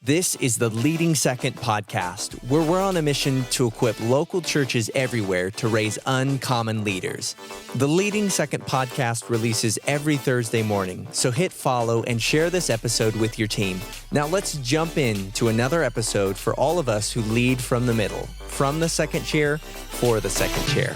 This is the Leading Second podcast, where we're on a mission to equip local churches everywhere to raise uncommon leaders. The Leading Second podcast releases every Thursday morning, so hit follow and share this episode with your team. Now let's jump into another episode for all of us who lead from the middle, from the second chair, for the second chair.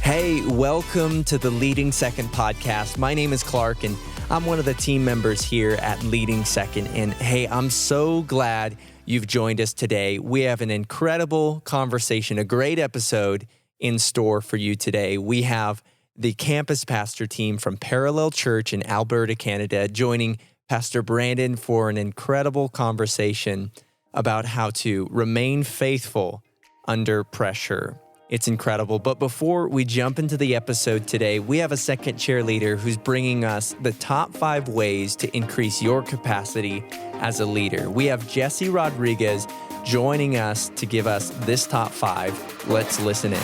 Hey, welcome to the Leading Second podcast. My name is Clark, and I'm one of the team members here at Leading Second. And hey, I'm so glad you've joined us today. We have an incredible conversation, a great episode in store for you today. We have the campus pastor team from Parallel Church in Alberta, Canada, joining Pastor Brandon for an incredible conversation about how to remain faithful under pressure. It's incredible. But before we jump into the episode today, we have a second chair leader who's bringing us the top 5 ways to increase your capacity as a leader. We have Jesse Rodriguez joining us to give us this top 5. Let's listen in.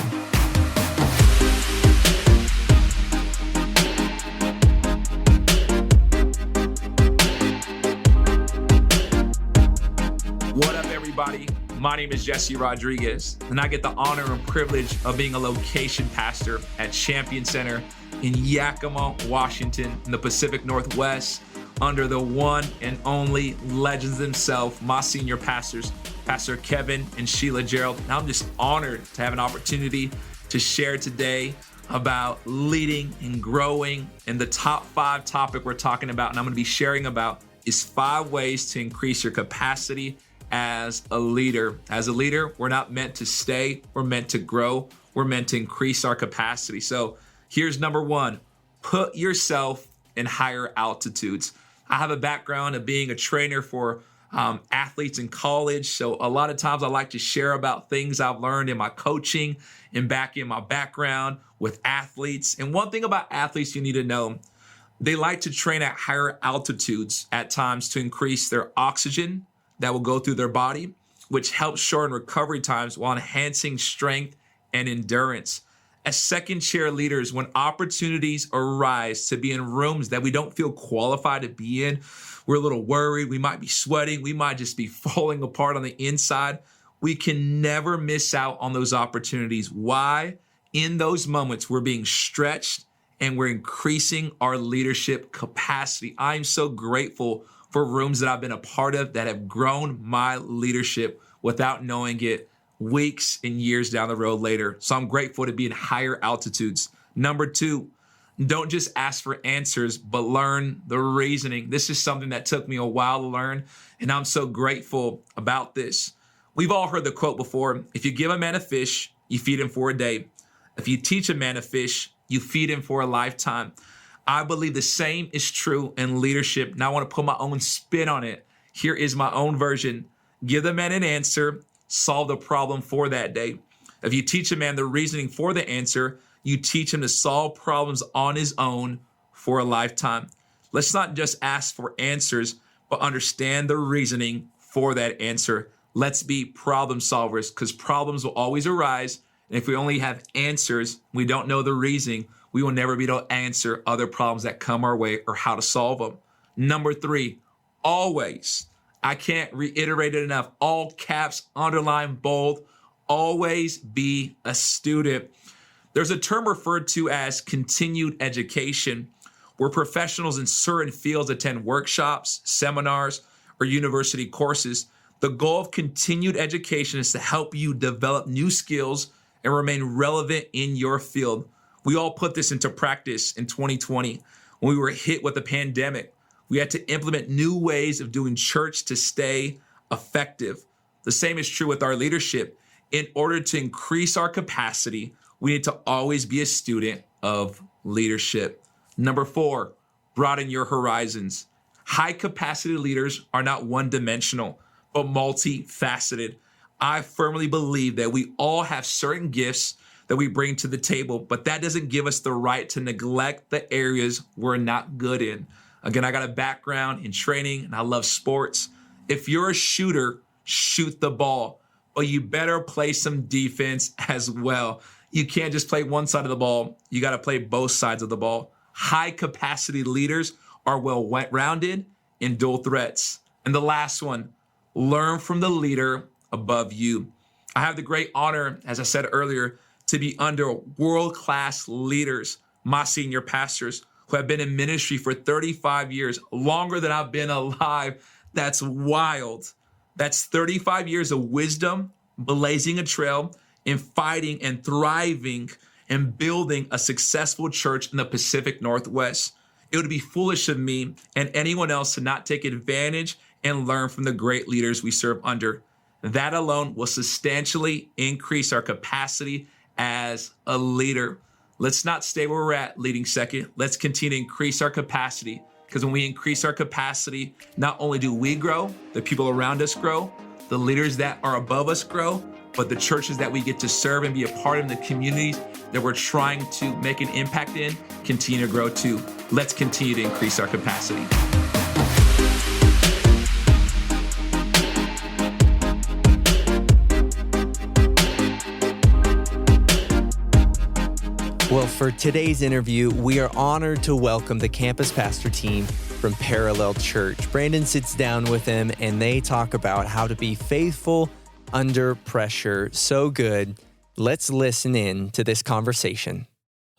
What up, everybody? My name is Jesse Rodriguez, and I get the honor and privilege of being a location pastor at Champion Center in Yakima, Washington, in the Pacific Northwest, under the one and only legends themselves, my senior pastors, Pastor Kevin and Sheila Gerald. And I'm just honored to have an opportunity to share today about leading and growing. And the top 5 topic we're talking about, and I'm going to be sharing about, is 5 ways to increase your capacity as a leader. As a leader, we're not meant to stay, we're meant to grow, we're meant to increase our capacity. So here's number 1, put yourself in higher altitudes. I have a background of being a trainer for athletes in college. So a lot of times I like to share about things I've learned in my coaching and back in my background with athletes. And one thing about athletes you need to know, they like to train at higher altitudes at times to increase their oxygen that will go through their body, which helps shorten recovery times while enhancing strength and endurance. As second chair leaders, when opportunities arise to be in rooms that we don't feel qualified to be in, we're a little worried, we might be sweating, we might just be falling apart on the inside. We can never miss out on those opportunities. Why? In those moments, we're being stretched and we're increasing our leadership capacity. I'm so grateful for rooms that I've been a part of that have grown my leadership without knowing it weeks and years down the road later. So I'm grateful to be in higher altitudes. Number 2, don't just ask for answers, but learn the reasoning. This is something that took me a while to learn, and I'm so grateful about this. We've all heard the quote before: if you give a man a fish, you feed him for a day. If you teach a man a fish, you feed him for a lifetime. I believe the same is true in leadership, and I want to put my own spin on it. Here is my own version. Give the man an answer, solve the problem for that day. If you teach a man the reasoning for the answer, you teach him to solve problems on his own for a lifetime. Let's not just ask for answers, but understand the reasoning for that answer. Let's be problem solvers, because problems will always arise. And if we only have answers, we don't know the reasoning, we will never be able to answer other problems that come our way or how to solve them. Number 3, always, I can't reiterate it enough, all caps, underline, bold, always be a student. There's a term referred to as continued education, where professionals in certain fields attend workshops, seminars, or university courses. The goal of continued education is to help you develop new skills and remain relevant in your field. We all put this into practice in 2020 when we were hit with the pandemic. We had to implement new ways of doing church to stay effective. The same is true with our leadership. In order to increase our capacity, we need to always be a student of leadership. Number 4, broaden your horizons. High capacity leaders are not one-dimensional, but multifaceted. I firmly believe that we all have certain gifts that we bring to the table, but that doesn't give us the right to neglect the areas we're not good in. Again, I got a background in training and I love sports. If you're a shooter, shoot the ball. but you better play some defense as well. You can't just play one side of the ball. You got to play both sides of the ball. High capacity leaders are well-rounded and dual threats. And the last one, learn from the leader above you. I have the great honor, as I said earlier, to be under world-class leaders, my senior pastors, who have been in ministry for 35 years, longer than I've been alive. That's wild. That's 35 years of wisdom, blazing a trail, and fighting and thriving and building a successful church in the Pacific Northwest. It would be foolish of me and anyone else to not take advantage and learn from the great leaders we serve under. That alone will substantially increase our capacity as a leader. Let's not stay where we're at, leading second. Let's continue to increase our capacity, because when we increase our capacity, not only do we grow, the people around us grow, the leaders that are above us grow, but the churches that we get to serve and be a part of, the communities that we're trying to make an impact in, continue to grow too. Let's continue to increase our capacity. Well, for today's interview, we are honored to welcome the campus pastor team from Parallel Church. Brandon sits down with them and they talk about how to be faithful under pressure. So good. Let's listen in to this conversation.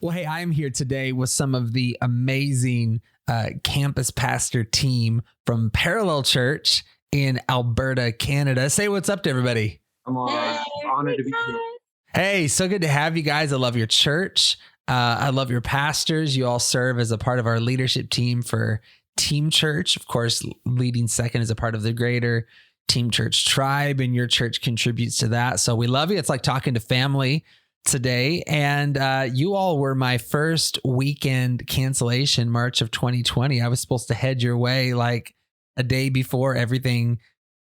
Well, hey, I'm here today with some of the amazing campus pastor team from Parallel Church in Alberta, Canada. Say what's up to everybody. I'm honored to be here. Hey, so good to have you guys. I love your church. I love your pastors. You all serve as a part of our leadership team for Team Church. Of course, leading second is a part of the greater Team Church tribe, and your church contributes to that. So we love you. It's like talking to family today. And you all were my first weekend cancellation, March of 2020. I was supposed to head your way like a day before everything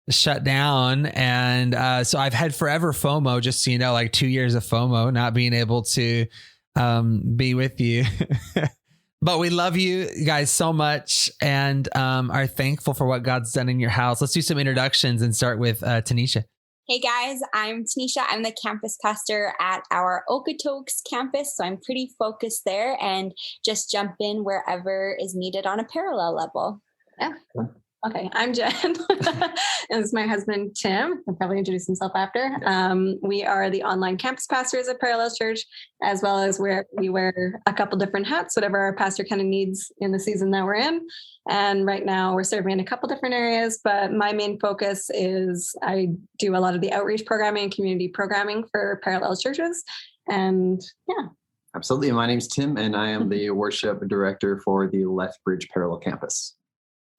shut down. And so I've had forever FOMO, just so you know, like 2 years of FOMO, not being able to be with you. But we love you guys so much and are thankful for what God's done in your house. Let's do some introductions and start with Tanisha. Hey guys, I'm Tanisha. I'm the campus pastor at our Okotoks campus. So I'm pretty focused there and just jump in wherever is needed on a parallel level. Yeah. Okay, I'm Jen. This is my husband, Tim. He'll probably introduce himself after. We are the online campus pastors at Parallel Church, as well as where we wear a couple different hats, whatever our pastor kind of needs in the season that we're in. And right now we're serving in a couple different areas, but my main focus is I do a lot of the outreach programming and community programming for Parallel Churches. And yeah. Absolutely. My name's Tim, and I am the worship director for the Lethbridge Parallel Campus.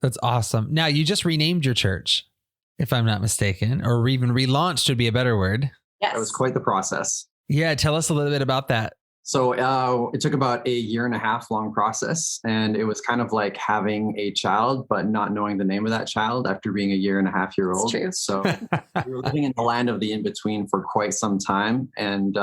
That's awesome. Now, you just renamed your church, if I'm not mistaken, or even relaunched would be a better word. Yes. It was quite the process. Yeah. Tell us a little bit about that. So it took about a 1.5 year long process, and it was kind of like having a child, but not knowing the name of that child after being a 1.5 year old. True. So we were living in the land of the in-between for quite some time. And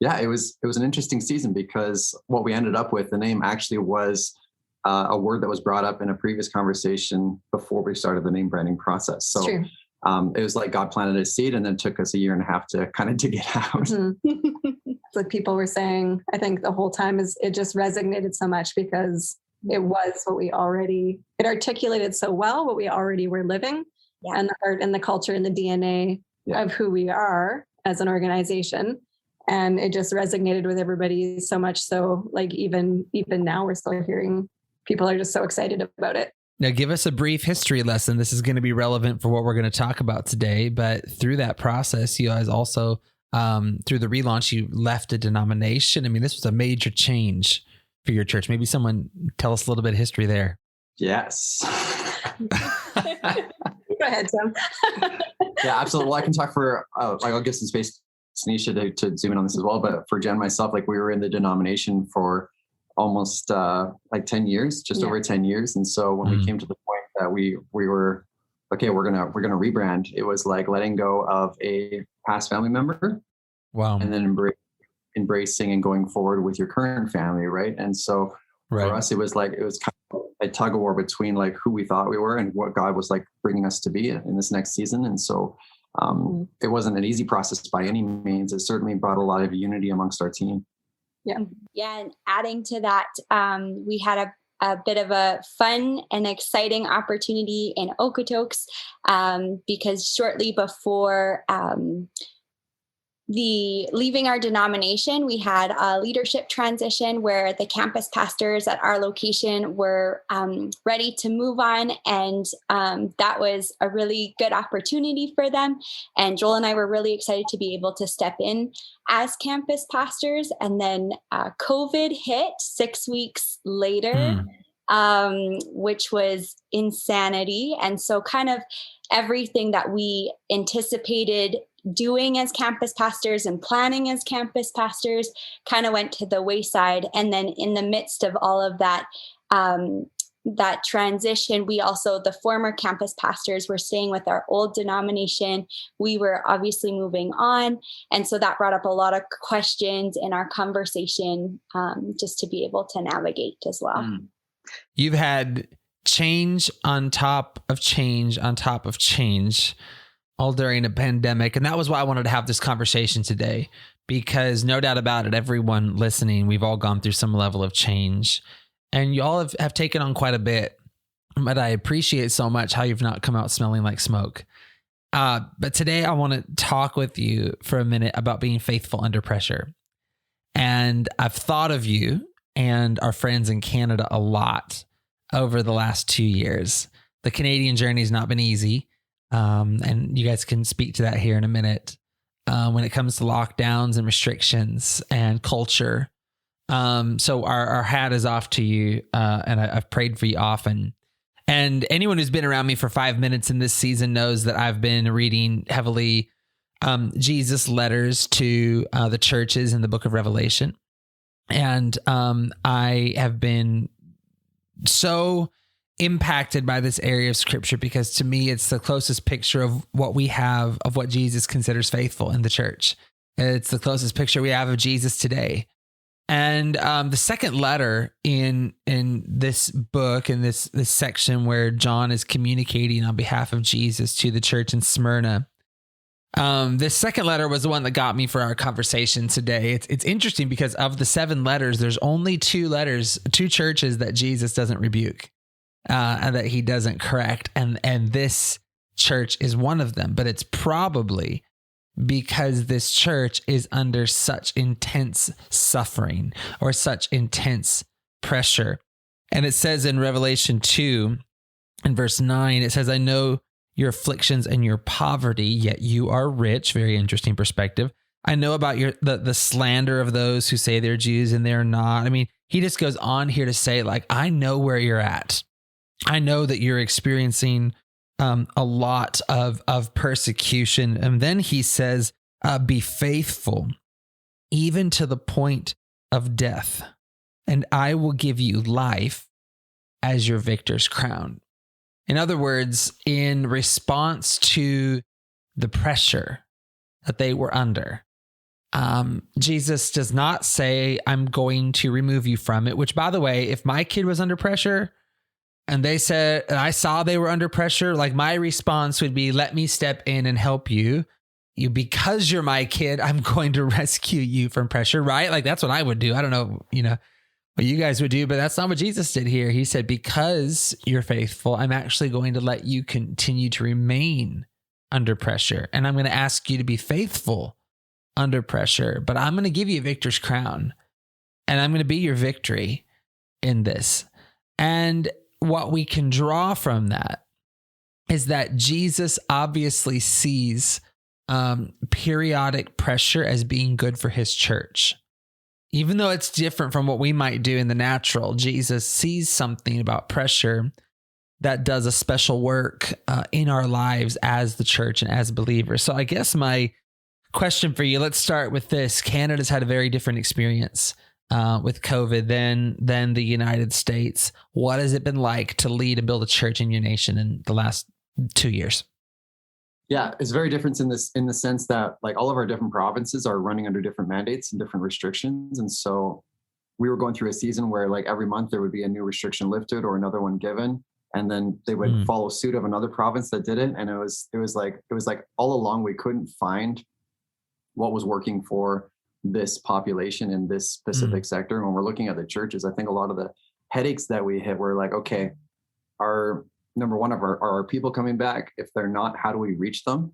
it was an interesting season, because what we ended up with, the name actually was a word that was brought up in a previous conversation before we started the name branding process. So it was like God planted a seed, and then it took us 1.5 years to kind of dig it out. Mm-hmm. Like people were saying, I think the whole time it just resonated so much, because it was what it articulated so well what we already were living, and the art and the culture and the DNA of who we are as an organization. And it just resonated with everybody so much. So like even now we're still hearing people are just so excited about it. Now, give us a brief history lesson. This is going to be relevant for what we're going to talk about today. But through that process, you guys also, through the relaunch, you left a denomination. I mean, this was a major change for your church. Maybe someone tell us a little bit of history there. Yes. Go ahead, Tim. Yeah, absolutely. Well, I can talk for, I'll give some space to Tanisha to zoom in on this as well. But for Jen and myself, like we were in the denomination for almost 10 years, just over 10 years. And so when we came to the point that we were, okay, we're going to rebrand, it was like letting go of a past family member. Wow. And then embracing and going forward with your current family. Right. And so for us, it was kind of a tug of war between like who we thought we were and what God was like bringing us to be in this next season. And so It wasn't an easy process by any means. It certainly brought a lot of unity amongst our team. Yeah. And adding to that, we had a bit of a fun and exciting opportunity in Okotoks, because shortly before the leaving our denomination, we had a leadership transition where the campus pastors at our location were ready to move on. And that was a really good opportunity for them. And Joel and I were really excited to be able to step in as campus pastors. And then COVID hit 6 weeks later, which was insanity. And so kind of everything that we anticipated doing as campus pastors and planning as campus pastors kind of went to the wayside. And then in the midst of all of that, that transition, we also, the former campus pastors were staying with our old denomination. We were obviously moving on. And so that brought up a lot of questions in our conversation, just to be able to navigate as well. You've had change on top of change on top of change, all during a pandemic. And that was why I wanted to have this conversation today, because no doubt about it, everyone listening, we've all gone through some level of change, and you all have taken on quite a bit. But I appreciate so much how you've not come out smelling like smoke. But today I want to talk with you for a minute about being faithful under pressure. And I've thought of you and our friends in Canada a lot over the last 2 years. The Canadian journey has not been easy. And you guys can speak to that here in a minute. When it comes to lockdowns and restrictions and culture. So our hat is off to you. And I've prayed for you often. And anyone who's been around me for 5 minutes in this season knows that I've been reading heavily Jesus' letters to the churches in the book of Revelation. And I have been so impacted by this area of scripture, because to me, it's the closest picture of what we have of what Jesus considers faithful in the church. It's the closest picture we have of Jesus today. And the second letter in this book, in this section where John is communicating on behalf of Jesus to the church in Smyrna, this second letter was the one that got me for our conversation today. It's interesting because of the 7 letters, there's only 2 churches that Jesus doesn't rebuke. And that he doesn't correct. And this church is one of them, but it's probably because this church is under such intense suffering or such intense pressure. And it says in Revelation 2 in verse 9, it says, I know your afflictions and your poverty, yet you are rich. Very interesting perspective. I know about the slander of those who say they're Jews and they're not. I mean, he just goes on here to say, like, I know where you're at. I know that you're experiencing a lot of persecution. And then he says, be faithful, even to the point of death, and I will give you life as your victor's crown. In other words, in response to the pressure that they were under, Jesus does not say, I'm going to remove you from it, which, by the way, if my kid was under pressure, and they said, and I saw they were under pressure, like my response would be, let me step in and help you. Because you're my kid, I'm going to rescue you from pressure, right? Like that's what I would do. I don't know, what you guys would do, but that's not what Jesus did here. He said, because you're faithful, I'm actually going to let you continue to remain under pressure. And I'm going to ask you to be faithful under pressure, but I'm going to give you a victor's crown, and I'm going to be your victory in this. And what we can draw from that is that Jesus obviously sees periodic pressure as being good for his church. Even though it's different from what we might do in the natural, Jesus sees something about pressure that does a special work in our lives as the church and as believers. So I guess my question for you, let's start with this. Canada's had a very different experience with COVID than the United States. What has it been like to lead and build a church in your nation in the last 2 years? Yeah, it's very different in the sense that like all of our different provinces are running under different mandates and different restrictions. And so we were going through a season where like every month there would be a new restriction lifted or another one given. and then they would follow suit of another province that didn't. And it was like all along we couldn't find what was working for this population in this specific sector. And when we're looking at the churches, I think a lot of the headaches that we hit were like, okay, our number one are our people coming back? If they're not, how do we reach them?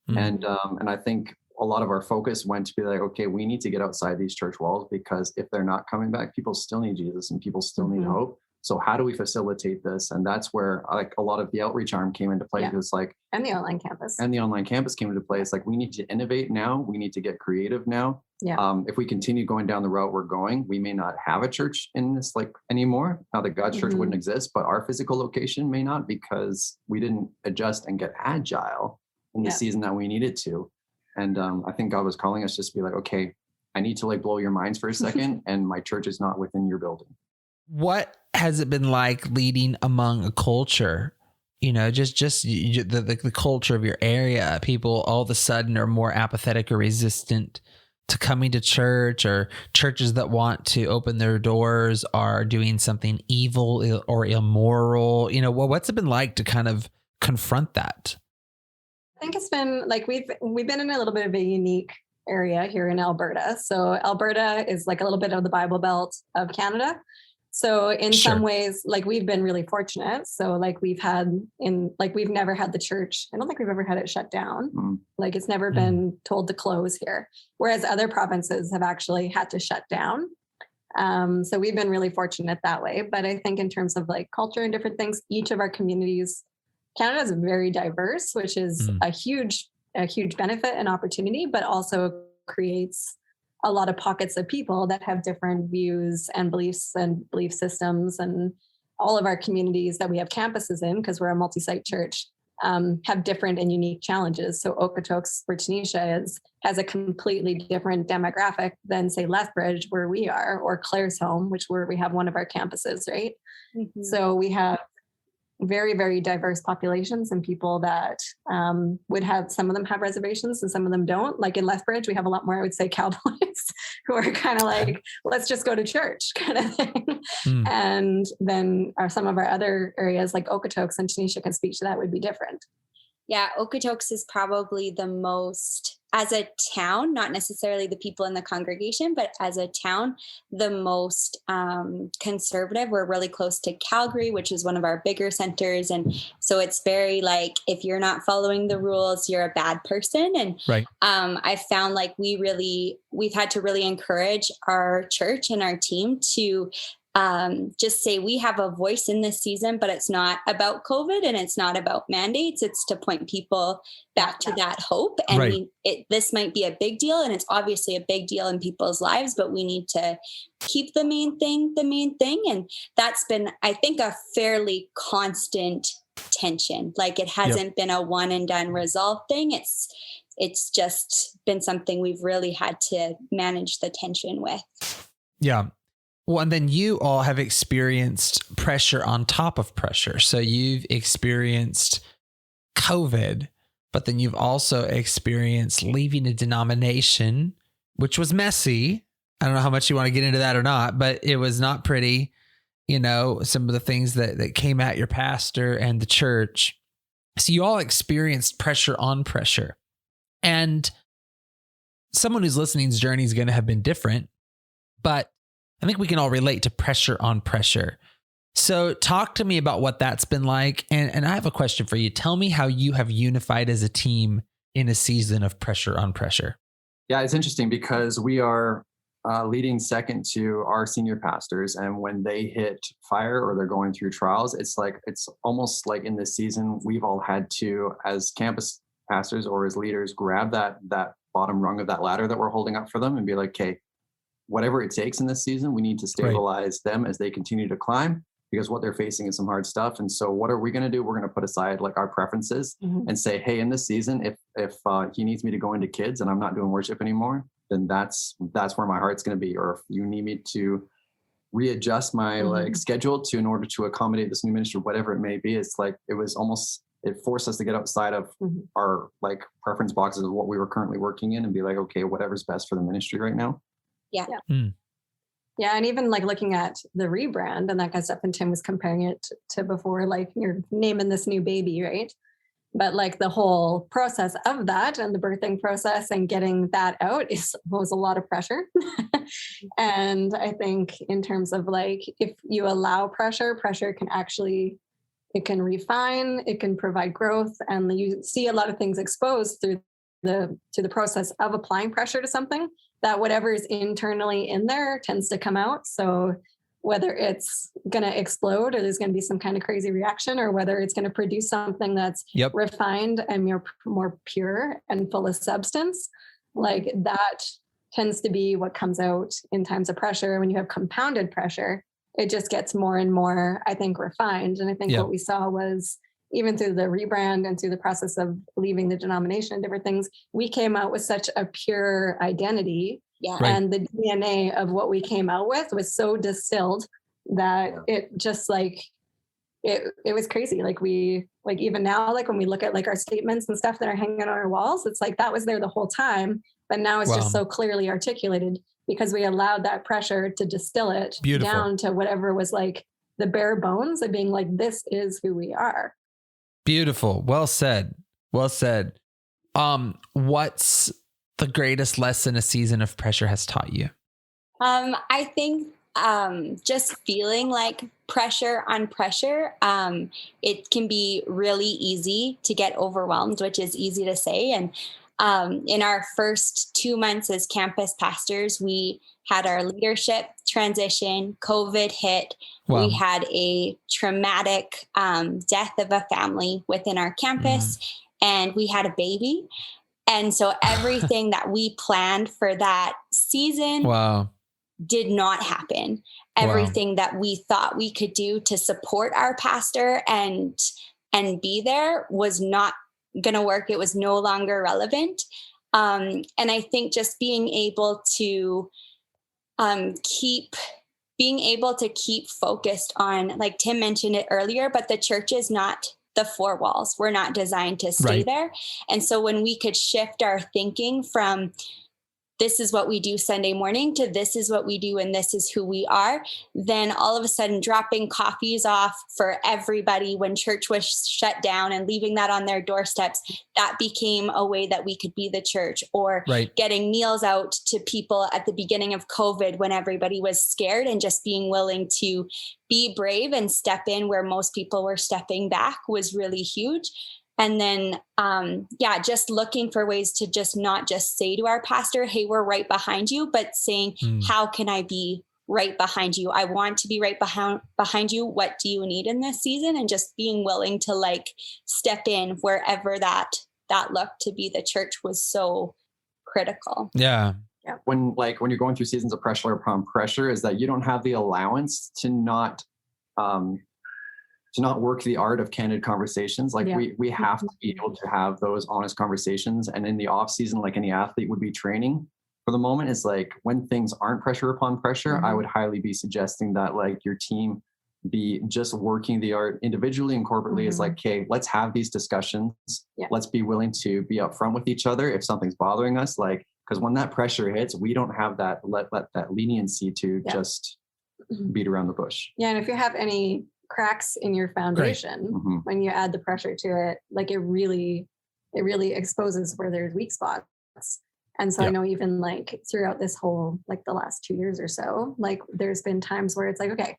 And I think a lot of our focus went to be like, okay, we need to get outside these church walls, because if they're not coming back, people still need Jesus and people still need hope. So how do we facilitate this? And that's where like a lot of the outreach arm came into play. It's like, and the online campus came into play. It's like, we need to innovate now. We need to get creative now. If we continue going down the route we're going, we may not have a church in this like anymore. Now that God's church wouldn't exist, but our physical location may not, because we didn't adjust and get agile in the season that we needed to. And I think God was calling us just to be like, okay, I need to like blow your minds for a second, and my church is not within your building. What has it been like leading among a culture? You know, just the culture of your area. People all of a sudden are more apathetic or resistant to coming to church, or churches that want to open their doors are doing something evil or immoral. You know, what's it been like to kind of confront that? I think it's been like we've been in a little bit of a unique area here in Alberta. So Alberta is like a little bit of the Bible Belt of Canada. So in some ways, like we've been really fortunate. So like we've never had the church. I don't think we've ever had it shut down. Like it's never been told to close here. Whereas other provinces have actually had to shut down. So we've been really fortunate that way. But I think in terms of like culture and different things, each of our communities, Canada is very diverse, which is a huge benefit and opportunity, but also creates a lot of pockets of people that have different views and beliefs and belief systems. And all of our communities that we have campuses in, because we're a multi-site church, have different and unique challenges. So Okotoks, where Tanisha has a completely different demographic than, say, Lethbridge, where we are, or Claresholm, where we have one of our campuses, right? So we have very, very diverse populations and people that would have, some of them have reservations and some of them don't. Like in Lethbridge, we have a lot more, I would say, cowboys who are kind of like, let's just go to church kind of thing. And then some of our other areas like Okotoks, and Tanisha can speak to that, would be different. Yeah, Okotoks is probably the most, as a town, not necessarily the people in the congregation, but as a town, the most conservative. We're really close to Calgary, which is one of our bigger centers. And so it's very like, if you're not following the rules, you're a bad person. And I found like we've had to really encourage our church and our team to just say we have a voice in this season, but it's not about COVID and it's not about mandates. It's to point people back to that hope. And this might be a big deal, and it's obviously a big deal in people's lives, but we need to keep the main thing. And that's been, I think, a fairly constant tension. Like it hasn't been a one and done resolve thing. It's just been something we've really had to manage the tension with. Yeah. Well, and then you all have experienced pressure on top of pressure. So you've experienced COVID, but then you've also experienced leaving a denomination, which was messy. I don't know how much you want to get into that or not, but it was not pretty. You know, some of the things that came at your pastor and the church. So you all experienced pressure on pressure. And someone who's listening's journey is going to have been different, but I think we can all relate to pressure on pressure. So talk to me about what that's been like. And I have a question for you. Tell me how you have unified as a team in a season of pressure on pressure. Yeah, it's interesting because we are leading second to our senior pastors. And when they hit fire or they're going through trials, it's almost like in this season, we've all had to, as campus pastors or as leaders, grab that bottom rung of that ladder that we're holding up for them and be like, okay, whatever it takes in this season, we need to stabilize them as they continue to climb, because what they're facing is some hard stuff. And so what are we going to do? We're going to put aside like our preferences and say, hey, in this season, if he needs me to go into kids and I'm not doing worship anymore, then that's where my heart's going to be. Or if you need me to readjust my like schedule in order to accommodate this new ministry, whatever it may be, it's like, it forced us to get outside of our like preference boxes of what we were currently working in and be like, okay, whatever's best for the ministry right now. Yeah. Yeah. And even like looking at the rebrand and that kind of stuff, and Tim was comparing it to before, like you're naming this new baby, right? But like the whole process of that and the birthing process and getting that out was a lot of pressure. And I think in terms of like, if you allow pressure can actually, it can refine, it can provide growth. And you see a lot of things exposed through the process of applying pressure to something, that whatever is internally in there tends to come out. So whether it's going to explode or there's going to be some kind of crazy reaction, or whether it's going to produce something that's refined and more pure and full of substance, like that tends to be what comes out in times of pressure. When you have compounded pressure, it just gets more and more, I think, refined. And I think what we saw was, even through the rebrand and through the process of leaving the denomination and different things, we came out with such a pure identity. Yeah. Right. And the DNA of what we came out with was so distilled that it just like, it was crazy. Like we, like even now, like when we look at like our statements and stuff that are hanging on our walls, it's like that was there the whole time, but now it's just so clearly articulated because we allowed that pressure to distill it down to whatever was like the bare bones of being like, this is who we are. Beautiful. Well said. Well said. What's the greatest lesson a season of pressure has taught you? I think just feeling like pressure on pressure, it can be really easy to get overwhelmed, which is easy to say. And in our first 2 months as campus pastors, we had our leadership transition, COVID hit. Wow. We had a traumatic death of a family within our campus, and we had a baby. And so everything that we planned for that season did not happen. Everything that we thought we could do to support our pastor and be there was not going to work. It was no longer relevant. And I think just being able to keep focused on, like Tim mentioned it earlier, but the church is not the four walls. We're not designed to stay there. And so when we could shift our thinking from this is what we do Sunday morning to this is what we do and this is who we are, then all of a sudden dropping coffees off for everybody when church was shut down and leaving that on their doorsteps, that became a way that we could be the church. Or getting meals out to people at the beginning of COVID when everybody was scared, and just being willing to be brave and step in where most people were stepping back was really huge. And then, just looking for ways to just not just say to our pastor, hey, we're right behind you, but saying, how can I be right behind you? I want to be right behind you. What do you need in this season? And just being willing to like step in wherever that looked to be the church was so critical. Yeah. Yeah. When you're going through seasons of pressure upon pressure, is that you don't have the allowance to not work the art of candid conversations. Like we have to be able to have those honest conversations. And in the off season, like any athlete would be training for the moment, is like when things aren't pressure upon pressure, I would highly be suggesting that like your team be just working the art individually and corporately. Is like, okay, let's have these discussions. Yeah. Let's be willing to be upfront with each other if something's bothering us. Like, because when that pressure hits, we don't have that that leniency to just beat around the bush. Yeah. And if you have any cracks in your foundation, when you add the pressure to it, like it really exposes where there's weak spots. And so I know even like throughout this whole, like the last 2 years or so, like there's been times where it's like, okay,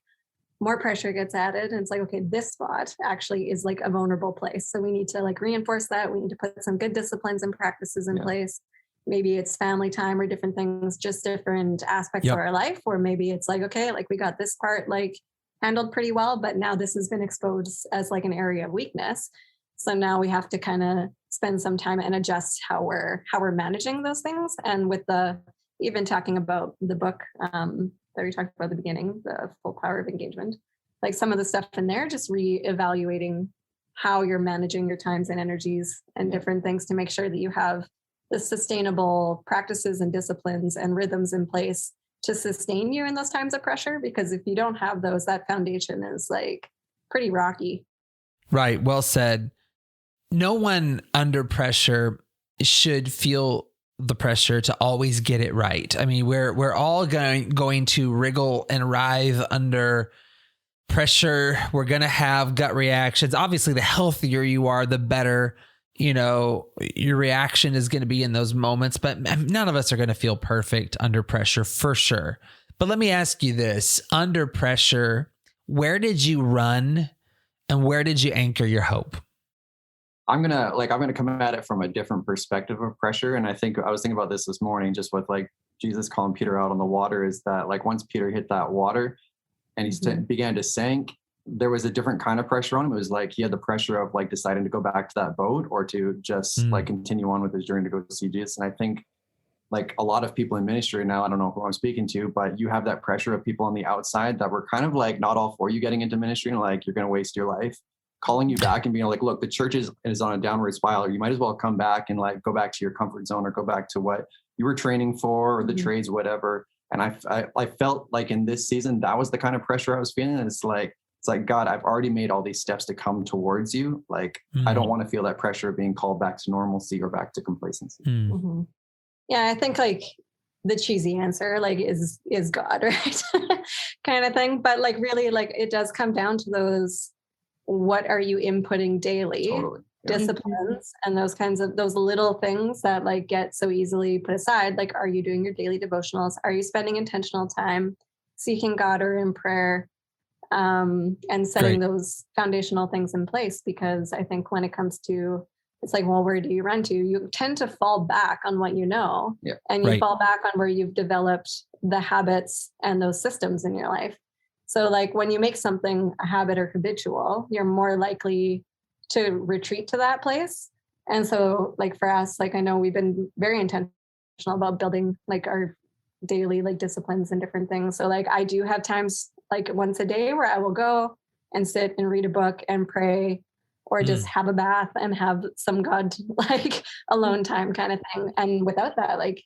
more pressure gets added. And it's like, okay, this spot actually is like a vulnerable place. So we need to like reinforce that. We need to put some good disciplines and practices in place. Maybe it's family time or different things, just different aspects of our life. Or maybe it's like, okay, like we got this part like handled pretty well, but now this has been exposed as like an area of weakness. So now we have to kind of spend some time and adjust how we're managing those things. And with even talking about the book that we talked about at the beginning, the Full Power of Engagement, like some of the stuff in there, just reevaluating how you're managing your times and energies and different things to make sure that you have the sustainable practices and disciplines and rhythms in place to sustain you in those times of pressure. Because if you don't have those, that foundation is like pretty rocky. Right. Well said. No one under pressure should feel the pressure to always get it right. I mean, we're all going to wriggle and writhe under pressure. We're going to have gut reactions. Obviously, the healthier you are, the better, your reaction is going to be in those moments, but none of us are going to feel perfect under pressure for sure. But let me ask you this, under pressure, where did you run and where did you anchor your hope? I'm gonna come at it from a different perspective of pressure. And I was thinking about this morning, just with like Jesus calling Peter out on the water, is that like once Peter hit that water and he began to sink, there was a different kind of pressure on him. It was like he had the pressure of like deciding to go back to that boat or to just like continue on with his journey to go see Jesus. And I think like a lot of people in ministry now, I don't know who I'm speaking to, but you have that pressure of people on the outside that were kind of like not all for you getting into ministry and like you're going to waste your life, calling you back and being like, look, the church is on a downward spiral. You might as well come back and like go back to your comfort zone or go back to what you were training for or the trades, whatever. And I felt like in this season, that was the kind of pressure I was feeling. And it's like, God, I've already made all these steps to come towards you. Like, I don't want to feel that pressure of being called back to normalcy or back to complacency. Yeah, I think like the cheesy answer like is God, right? kind of thing. But like really like it does come down to those, what are you inputting daily? Totally. Disciplines and those little things that like get so easily put aside. Like, are you doing your daily devotionals? Are you spending intentional time seeking God or in prayer? And setting those foundational things in place, because I think when it comes to, it's like, well, where do you run to? You tend to fall back on what you know, and you fall back on where you've developed the habits and those systems in your life. So like when you make something a habit or habitual, you're more likely to retreat to that place. And so like for us, like I know we've been very intentional about building like our daily like disciplines and different things. So like I do have times like once a day where I will go and sit and read a book and pray, or just have a bath and have some God like alone time kind of thing. And without that, like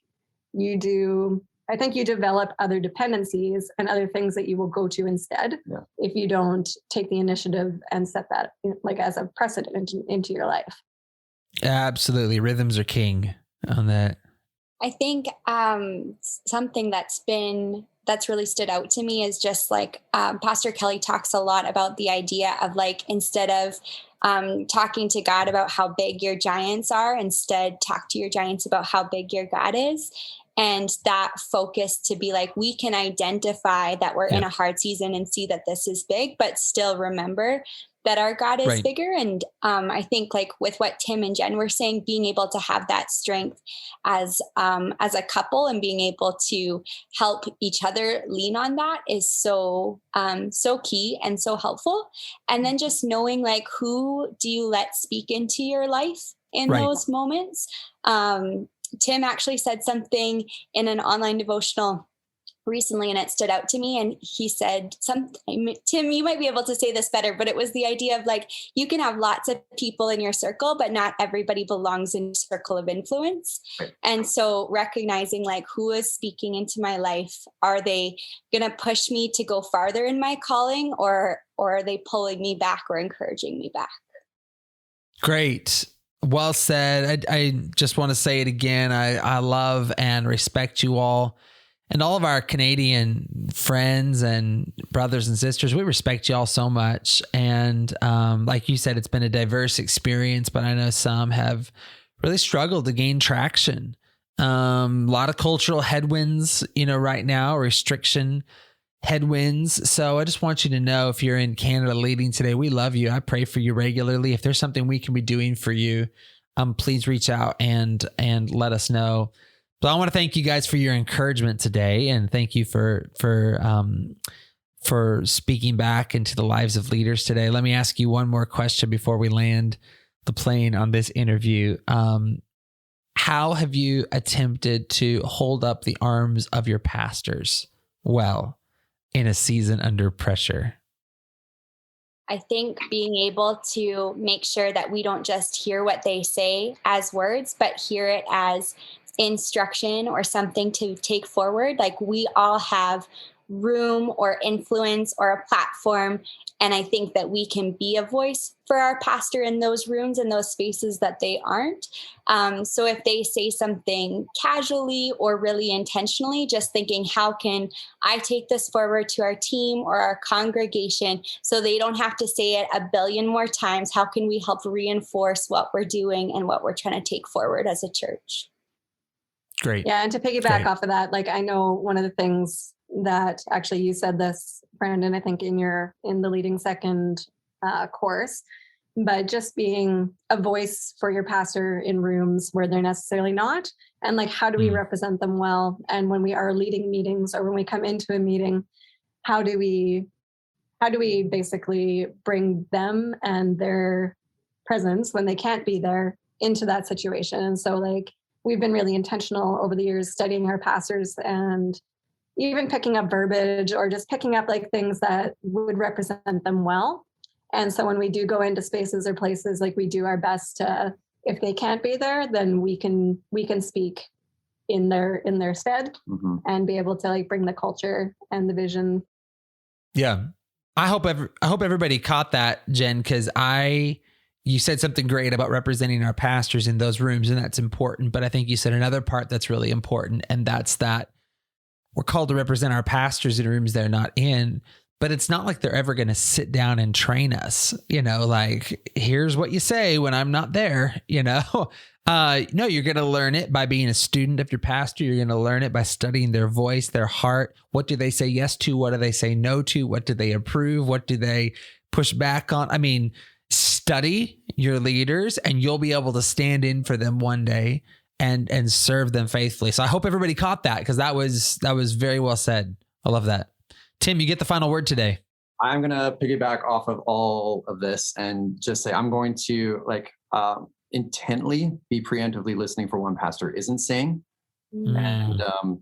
I think you develop other dependencies and other things that you will go to instead if you don't take the initiative and set that like as a precedent into your life. Absolutely. Rhythms are king on that. I think something that's really stood out to me is just like Pastor Kelly talks a lot about the idea of like, instead of talking to God about how big your giants are, instead talk to your giants about how big your God is. And that focus to be like, we can identify that we're in a hard season and see that this is big, but still remember that our God is bigger. And I think like with what Tim and Jen were saying, being able to have that strength as a couple and being able to help each other lean on that is so key and so helpful. And then just knowing like, who do you let speak into your life in those moments? Tim actually said something in an online devotional recently, and it stood out to me. And he said something, Tim, you might be able to say this better, but it was the idea of like, you can have lots of people in your circle, but not everybody belongs in your circle of influence. And so recognizing like, who is speaking into my life? Are they going to push me to go farther in my calling, or are they pulling me back or encouraging me back? Great. Well said. I just want to say it again. I love and respect you all. And all of our Canadian friends and brothers and sisters, we respect you all so much. And like you said, it's been a diverse experience, but I know some have really struggled to gain traction. A lot of cultural headwinds, right now, restriction headwinds. So I just want you to know, if you're in Canada leading today, we love you. I pray for you regularly. If there's something we can be doing for you, please reach out and let us know. So I want to thank you guys for your encouragement today, and thank you for speaking back into the lives of leaders today. Let me ask you one more question before we land the plane on this interview. How have you attempted to hold up the arms of your pastors well in a season under pressure? I think being able to make sure that we don't just hear what they say as words, but hear it as instruction or something to take forward. Like, we all have room or influence or a platform. And I think that we can be a voice for our pastor in those rooms and those spaces that they aren't. So if they say something casually or really intentionally, just thinking, how can I take this forward to our team or our congregation so they don't have to say it a billion more times? How can we help reinforce what we're doing and what we're trying to take forward as a church? Great. Yeah. And to piggyback off of that, like, I know one of the things that actually you said this, Brandon, I think in the Leading Second course, but just being a voice for your pastor in rooms where they're necessarily not. And like, how do we represent them well? And when we are leading meetings or when we come into a meeting, how do we basically bring them and their presence when they can't be there into that situation? And so like, we've been really intentional over the years studying our pastors and even picking up verbiage or just picking up like things that would represent them well. And so when we do go into spaces or places, like, we do our best to, if they can't be there, then we can speak in their stead and be able to like bring the culture and the vision. Yeah. I hope everybody caught that, Jen, because you said something great about representing our pastors in those rooms, and that's important. But I think you said another part that's really important, and that's that we're called to represent our pastors in rooms they're not in, but it's not like they're ever going to sit down and train us, like, here's what you say when I'm not there, No, you're going to learn it by being a student of your pastor. You're going to learn it by studying their voice, their heart. What do they say yes to? What do they say no to? What do they approve? What do they push back on? I mean, study your leaders and you'll be able to stand in for them one day and serve them faithfully. So I hope everybody caught that, because that was very well said. I love that. Tim, you get the final word today. I'm going to piggyback off of all of this and just say I'm going to intently be preemptively listening for what one pastor isn't saying. And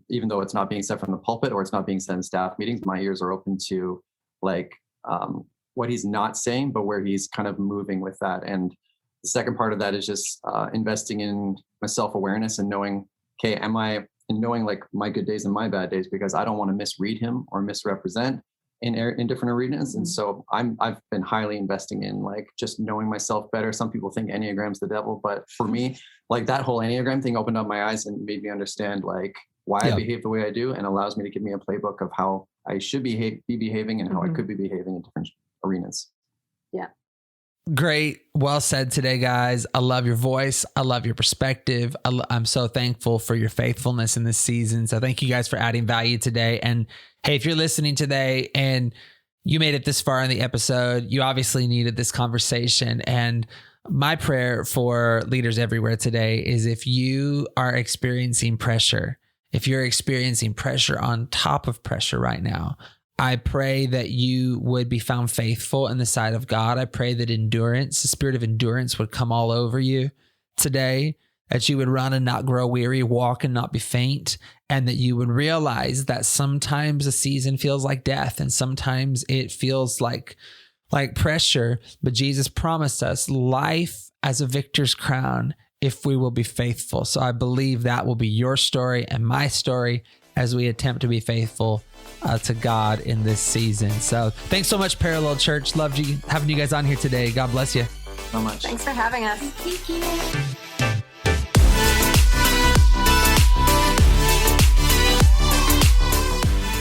even though it's not being said from the pulpit or it's not being said in staff meetings, my ears are open to what he's not saying, but where he's kind of moving with that. And the second part of that is just investing in my self-awareness and knowing, okay, knowing like my good days and my bad days, because I don't want to misread him or misrepresent in different arenas. And so I've been highly investing in like just knowing myself better. Some people think Enneagram's the devil, but for me, like that whole Enneagram thing opened up my eyes and made me understand like why I behave the way I do, and allows me to give me a playbook of how I should be behaving and how I could be behaving in different arenas. Yeah. Great. Well said today, guys. I love your voice. I love your perspective. I'm so thankful for your faithfulness in this season. So thank you guys for adding value today. And hey, if you're listening today and you made it this far in the episode, you obviously needed this conversation. And my prayer for leaders everywhere today is, if you are experiencing pressure, if you're experiencing pressure on top of pressure right now, I pray that you would be found faithful in the sight of God. I pray that endurance, the spirit of endurance, would come all over you today, that you would run and not grow weary, walk and not be faint, and that you would realize that sometimes a season feels like death and sometimes it feels like pressure, but Jesus promised us life as a victor's crown if we will be faithful. So I believe that will be your story and my story as we attempt to be faithful to God in this season. So thanks so much, Parallel Church. Loved you having you guys on here today. God bless you so much. Thanks for having us. Thank you.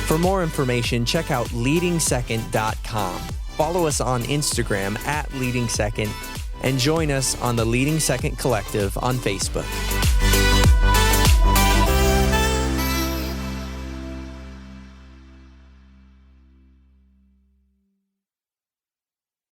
For more information, check out leadingsecond.com. Follow us on Instagram @leadingsecond and join us on the Leading Second Collective on Facebook.